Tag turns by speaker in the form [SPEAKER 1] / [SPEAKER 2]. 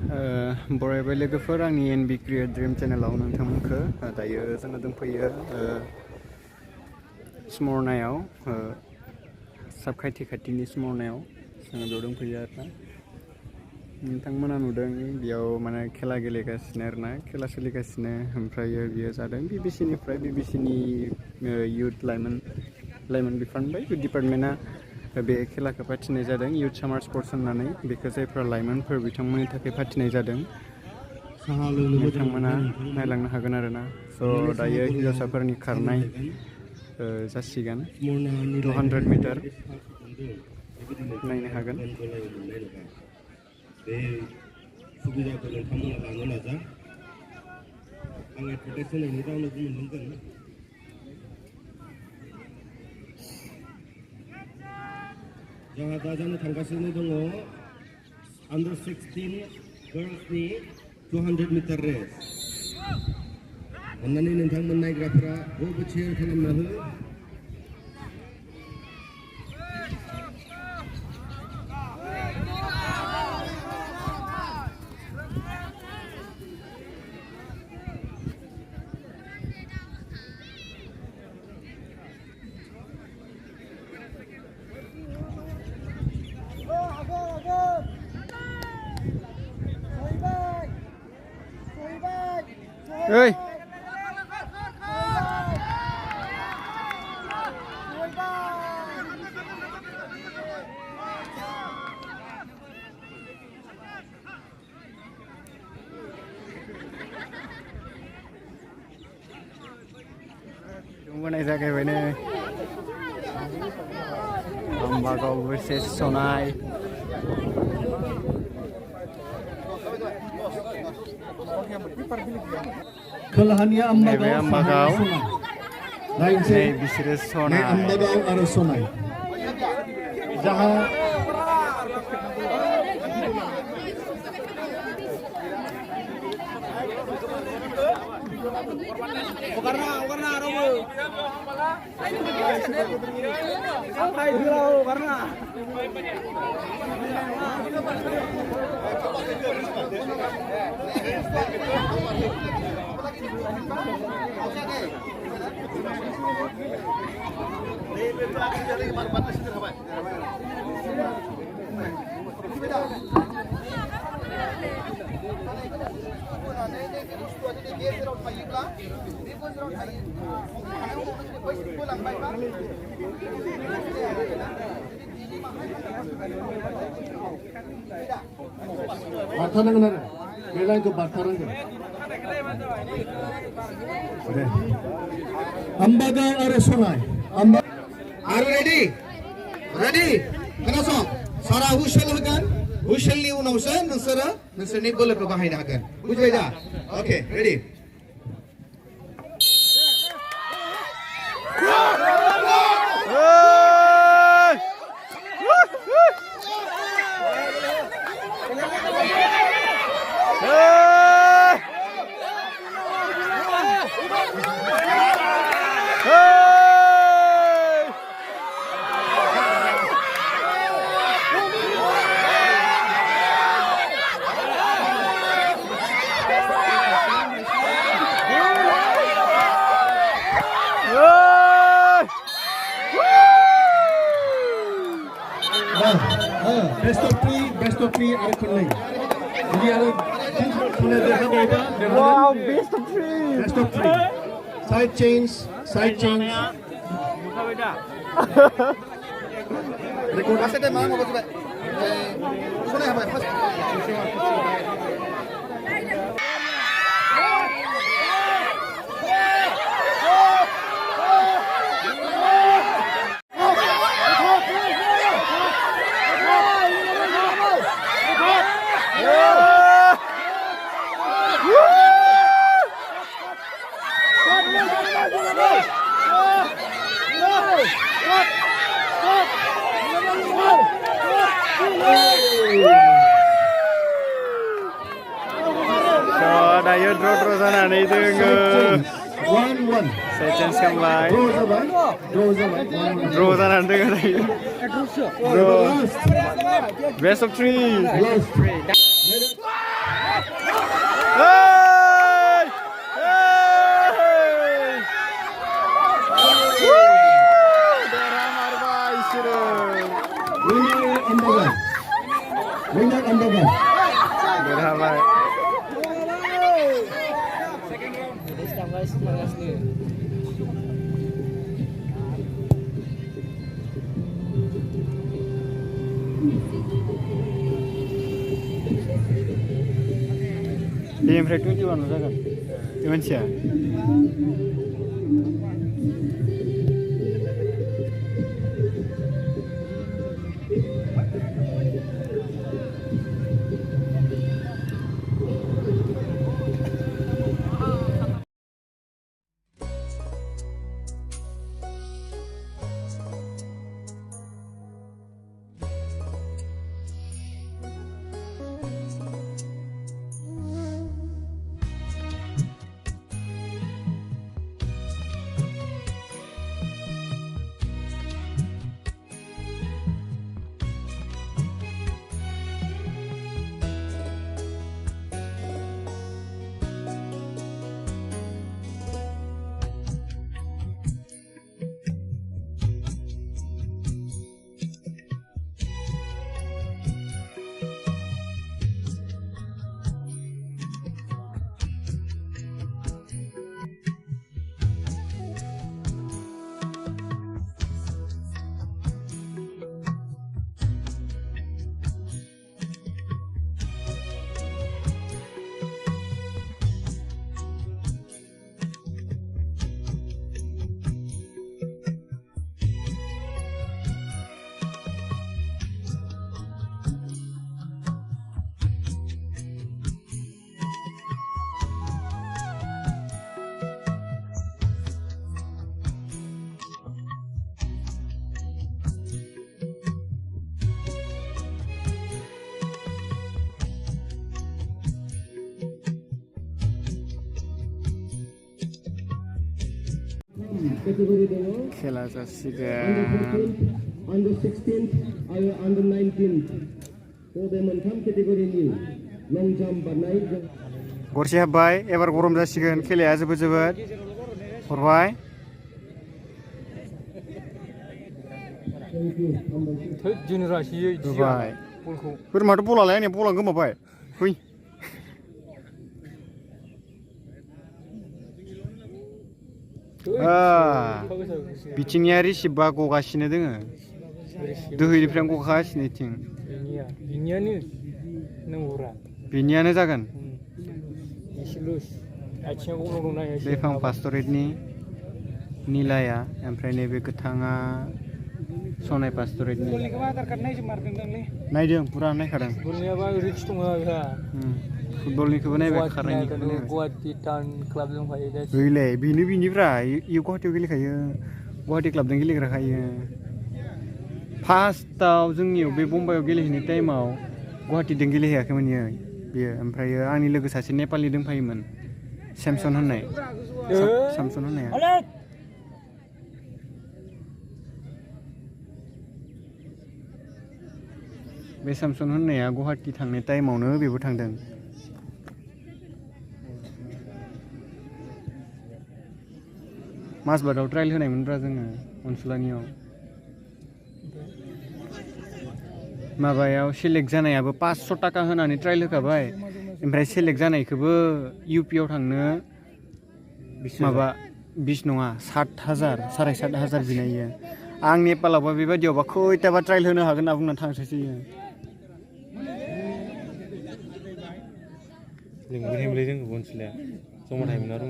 [SPEAKER 1] बरायबाय लोगोफोर आंनि एनबि create dream चेनेलाव नोंथांमोनखौ दायो जोङो दंफैयो स्मरनायाव साबखाथि खाथिनि स्मरनायाव जोङो बेयाव दंफैयो आरोना नोंथांमोना नुदों बेयाव माने खेला गेलेगासिनो आरोना खेला सोलिगासिनो ओमफ्राय बियो जादों बिबिसिनिफ्राय बिबिसिनि इयुथ लाइमोन बिफान बा इयुथ डिपार्टमेन्टआ बे खेलाखौ फाथिनाय जादों इयुथ सामार स्पर्ट्स होननानै बेखौ जायफ्रा लाइमोनफोर बिथांमोननि थाखाय फाथिनाय जादों नोंथांमोना नायलांनो हागोन आरोना स' दायो हिन्जावसाफोरनि खारनाय जासिगोन 200 मिटार नायनो हागोन
[SPEAKER 2] बे सुबिदाखौ नोंथांमोना लानो नाजा आं एडभार्टाइज होनायनि रावनोबो मोननांगोन जोंहा दा जानो थांगासिनो दङ अंडर 16 गर्ल्सनि 200 मिटार रेस अन्नानै नोंथांमोन नायग्राफोरा बयबो शेयार खालामना हो
[SPEAKER 1] Ơi đúng cái này ra cái vậy nè Ambagaw versus Sonai
[SPEAKER 2] Kelahania Ambagaw lain
[SPEAKER 1] biसोरो Sonai
[SPEAKER 2] Ambagaw आरो Sonai जहाँ 바타는 거는 내가 그 바타는 거. 그래. Ambaga are Sonai. Are you ready? Ready? Kenapa? Sarah Hushel hagan. Hushel ni unausan nasara boleh perbahain hagan. Bukan dah? Okay, ready. Best of three are kunai. Jadi ada
[SPEAKER 1] Wow, best of three.
[SPEAKER 2] Best of three. Side change. Record. Asal dia mana mau buat? Sunai apa?
[SPEAKER 1] Dayo draw जानानै जोङो
[SPEAKER 2] 1-1
[SPEAKER 1] second खालामबाय draw जानानै दोङो दायो draw best of three देरहाबाय दे ओमफ्राय 21 जागोन बे मानसिया खेला जासिगोन
[SPEAKER 2] under 16 आरो under 19 बे मोनथाम केटेगरिनि लं जाम्प बारनाय
[SPEAKER 1] गरसे हाबबाय एबार गरम जासिगोन खेलाया जोबोद हरबाय होबाय बोरमाथ' बलालाय आंनिया बला गोमाबाय फै बिथिंनिया रिसिभआ गगासिनो दोङो दोहैनिफ्राय गगासिनो इथिं बिनियानो जागोन बेफां पास्टरेटनि निलाया ओमफ्राय नैबे गोथाङा सनाय पास्टरेटनि नायदों पुरा नायखादों फुटबलनिखौबो नायबाय खारनायनिखौबो
[SPEAKER 3] गुवाहाटी टाउन क्लाब दंखायो
[SPEAKER 1] गैलै बिनिफ्राय इयो गुवाहाटीयाव गेलेखायो गुवाहाटी क्लाबजों गेलेग्राखायो फार्स्टआव जोंनियाव बे बम्बाइआव गेलेहैनाय टाइमाव गुवाहाटीजों गेलेहैयाखैमोन बियो ओमफ्रायो आंनि लोगो सासे नेपालि दंफायोमोन सेमसन होननाया बे सेमसन होननाया गुवाहाटी थांनाय टाइमावनो बेबो थांदों माजबादाव ट्रायल होनायमोनब्रा जोङो अनसुलानियाव माबायाव सेलेक्ट जानायाबो 500 टाका होनानै ट्रायल होखाबाय ओमफ्राय सेलेक्ट जानायखौबो इउपिआव थांनो माबा 20 नङा 7,000 7,500 बिनायो आं नेपालावबा बेबायदियावबा खैथाबा ट्रायल होनो हागोन होनना बुंनानै थांसैसो लिंबोनायमोनलै जोंखौ अनसुलाया जमा थायोमोन आरो